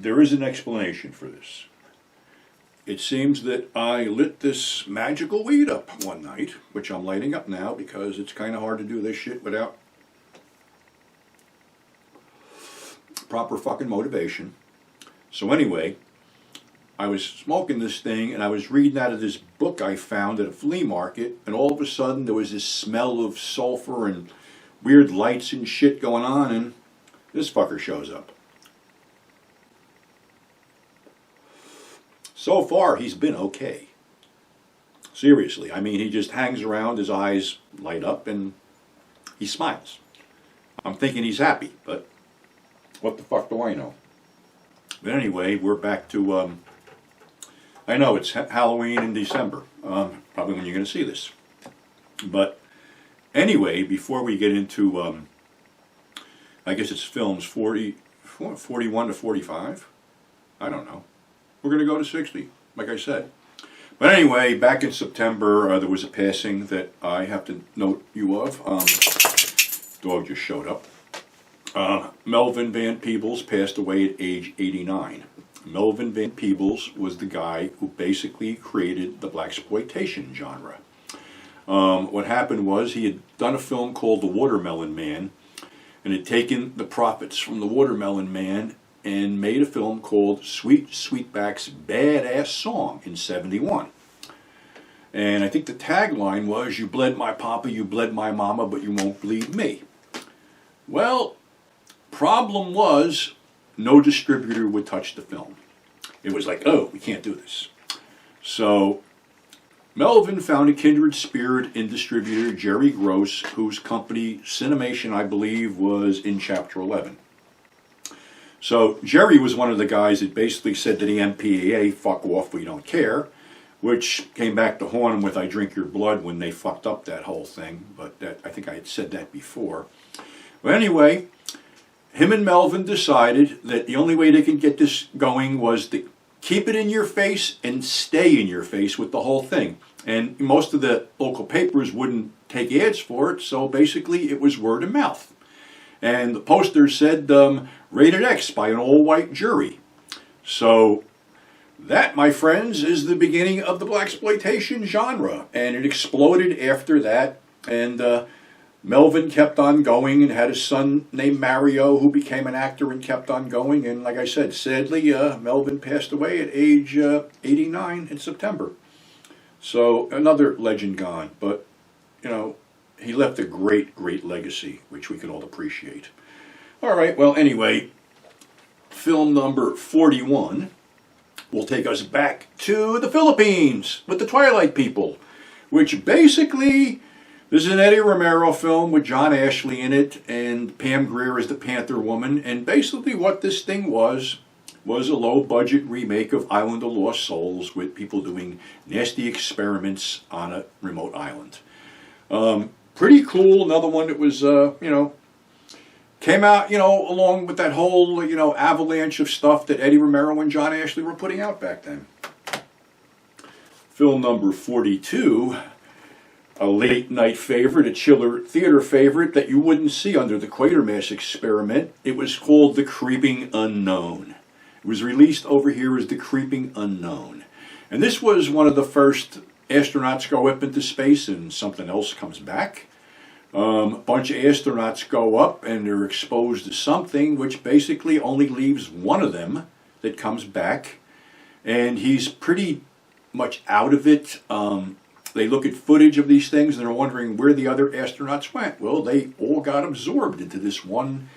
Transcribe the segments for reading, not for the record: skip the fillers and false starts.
there is an explanation for this. It seems that I lit this magical weed up one night, which I'm lighting up now because it's kind of hard to do this shit without proper fucking motivation. So anyway, I was smoking this thing and I was reading out of this book I found at a flea market, and all of a sudden there was this smell of sulfur and weird lights and shit going on, and this fucker shows up. So far, he's been okay. Seriously, I mean, he just hangs around, his eyes light up, and he smiles. I'm thinking he's happy, but what the fuck do I know? But anyway, we're back to, I know it's Halloween in December, probably when you're going to see this. But anyway, before we get into, I guess it's films 41 to 45? I don't know. We're going to go to 60, like I said. But anyway, back in September, there was a passing that I have to note you of. Dog just showed up. Melvin Van Peebles passed away at age 89. Melvin Van Peebles was the guy who basically created the blaxploitation genre. What happened was he had done a film called The Watermelon Man, and had taken the profits from The Watermelon Man and made a film called Sweet Sweetback's Badass Song in '71. And I think the tagline was, "You bled my papa, you bled my mama, but you won't bleed me." Well, problem was, no distributor would touch the film. It was like, oh, we can't do this. So Melvin found a kindred spirit in distributor Jerry Gross, whose company Cinemation, I believe, was in Chapter 11. So Jerry was one of the guys that basically said to the MPAA, fuck off, we don't care, which came back to haunt him with I Drink Your Blood when they fucked up that whole thing, but I think I had said that before. But anyway, him and Melvin decided that the only way they could get this going was to keep it in your face and stay in your face with the whole thing. And most of the local papers wouldn't take ads for it, so basically it was word of mouth. And the poster said, rated X by an all-white jury. So that, my friends, is the beginning of the blaxploitation genre. And it exploded after that. And Melvin kept on going and had a son named Mario who became an actor and kept on going. And like I said, sadly, Melvin passed away at age 89 in September. So another legend gone. But, you know, he left a great, great legacy, which we can all appreciate. All right, well, anyway, film number 41 will take us back to the Philippines with the Twilight People, which basically, this is an Eddie Romero film with John Ashley in it, and Pam Grier is the Panther Woman, and basically what this thing was a low-budget remake of Island of Lost Souls with people doing nasty experiments on a remote island. Pretty cool. Another one that was, you know, came out, you know, along with that whole, you know, avalanche of stuff that Eddie Romero and John Ashley were putting out back then. Film number 42, a late-night favorite, a chiller theater favorite that you wouldn't see under the Quatermass experiment. It was called The Creeping Unknown. It was released over here as The Creeping Unknown. And this was one of the first astronauts go up into space and something else comes back. A bunch of astronauts go up and they're exposed to something which basically only leaves one of them that comes back. And he's pretty much out of it. They look at footage of these things and they're wondering where the other astronauts went. Well, they all got absorbed into this one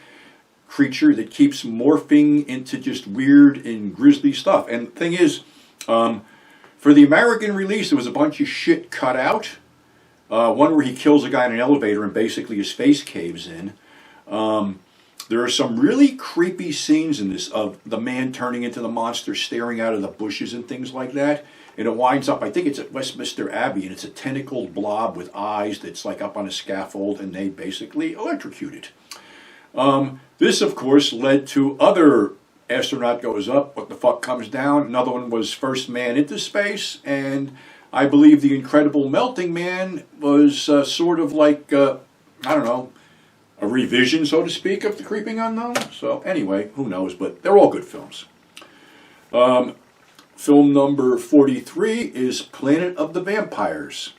creature that keeps morphing into just weird and grisly stuff. And the thing is, for the American release, there was a bunch of shit cut out. One where he kills a guy in an elevator and basically his face caves in. There are some really creepy scenes in this of the man turning into the monster, staring out of the bushes and things like that. And it winds up, I think it's at Westminster Abbey, and it's a tentacled blob with eyes that's like up on a scaffold, and they basically electrocute it. This, of course, led to other astronaut goes up, what the fuck comes down. Another one was First Man into Space, and I believe The Incredible Melting Man was sort of like, I don't know, a revision, so to speak, of The Creeping Unknown. So anyway, who knows, but they're all good films. Film number 43 is Planet of the Vampires,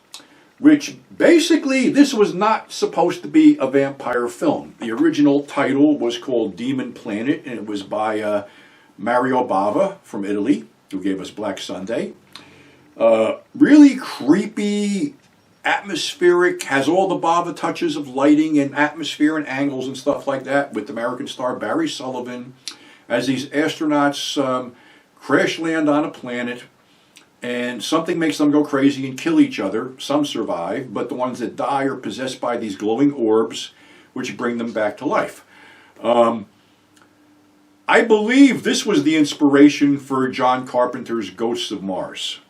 which basically, this was not supposed to be a vampire film. The original title was called Demon Planet, and it was by Mario Bava from Italy, who gave us Black Sunday. Really creepy, atmospheric, has all the Bava touches of lighting and atmosphere and angles and stuff like that, with American star Barry Sullivan as these astronauts crash land on a planet, and something makes them go crazy and kill each other. Some survive, but the ones that die are possessed by these glowing orbs, which bring them back to life. I believe this was the inspiration for John Carpenter's Ghosts of Mars.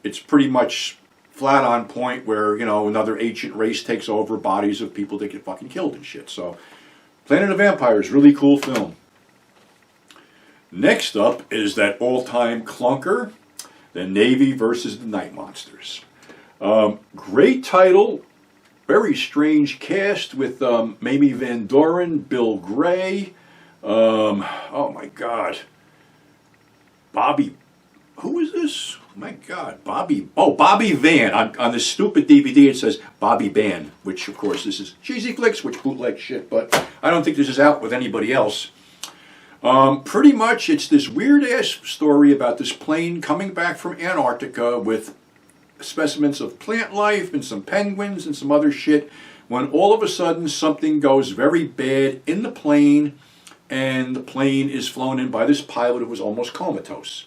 It's pretty much flat on point where, you know, another ancient race takes over bodies of people that get fucking killed and shit. So, Planet of Vampires, really cool film. Next up is that all-time clunker, The Navy versus the Night Monsters. Great title, very strange cast with Mamie Van Doren, Bill Gray, oh my God, Bobby, who is this? Oh my God, Bobby Van. On this stupid DVD it says Bobby Van, which of course this is Cheesy Flicks, which bootleg shit, but I don't think this is out with anybody else. Pretty much it's this weird ass story about this plane coming back from Antarctica with specimens of plant life and some penguins and some other shit, when all of a sudden something goes very bad in the plane, and the plane is flown in by this pilot who was almost comatose.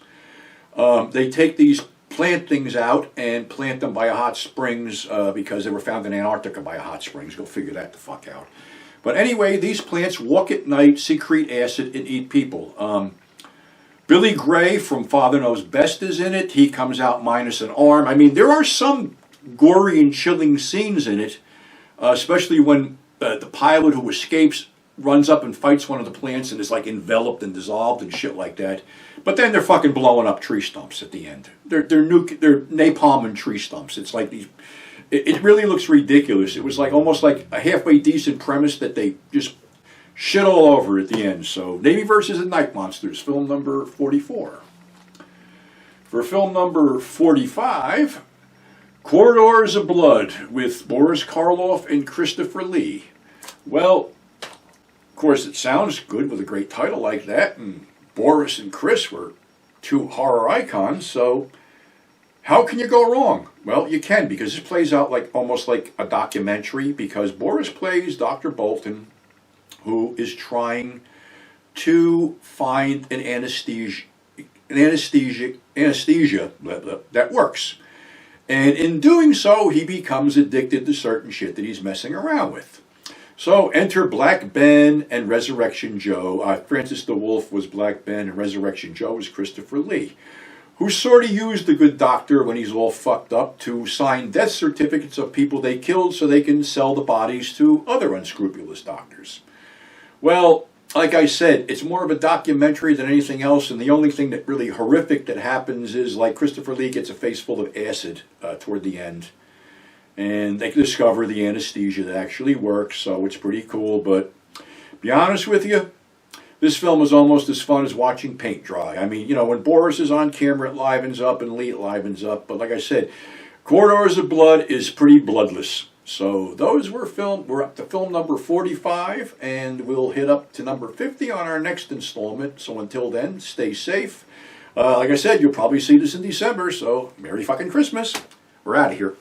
They take these plant things out and plant them by a hot springs because they were found in Antarctica by a hot springs. Go figure that the fuck out. But anyway, these plants walk at night, secrete acid, and eat people. Billy Gray from Father Knows Best is in it. He comes out minus an arm. I mean, there are some gory and chilling scenes in it, especially when the pilot who escapes runs up and fights one of the plants and is like enveloped and dissolved and shit like that. But then they're fucking blowing up tree stumps at the end. They're napalm and tree stumps. It's like these. It really looks ridiculous. It was like almost like a halfway decent premise that they just shit all over at the end. So, Navy versus the Night Monsters, film number 44. For film number 45, Corridors of Blood with Boris Karloff and Christopher Lee. Well, of course, it sounds good with a great title like that, and Boris and Chris were two horror icons, so how can you go wrong? Well, you can, because this plays out like almost like a documentary, because Boris plays Dr. Bolton, who is trying to find an anesthesia that works. And in doing so, he becomes addicted to certain shit that he's messing around with. So enter Black Ben and Resurrection Joe. Francis the Wolf was Black Ben, and Resurrection Joe was Christopher Lee, who sort of used the good doctor when he's all fucked up to sign death certificates of people they killed so they can sell the bodies to other unscrupulous doctors. Well, like I said, it's more of a documentary than anything else, and the only thing that really horrific that happens is like Christopher Lee gets a face full of acid toward the end, and they discover the anesthesia that actually works, so it's pretty cool. But be honest with you, this film is almost as fun as watching paint dry. I mean, you know, when Boris is on camera, it livens up, and Lee, it livens up. But like I said, Corridors of Blood is pretty bloodless. So those were we're up to film number 45, and we'll hit up to number 50 on our next installment. So until then, stay safe. Like I said, you'll probably see this in December, so Merry fucking Christmas. We're out of here.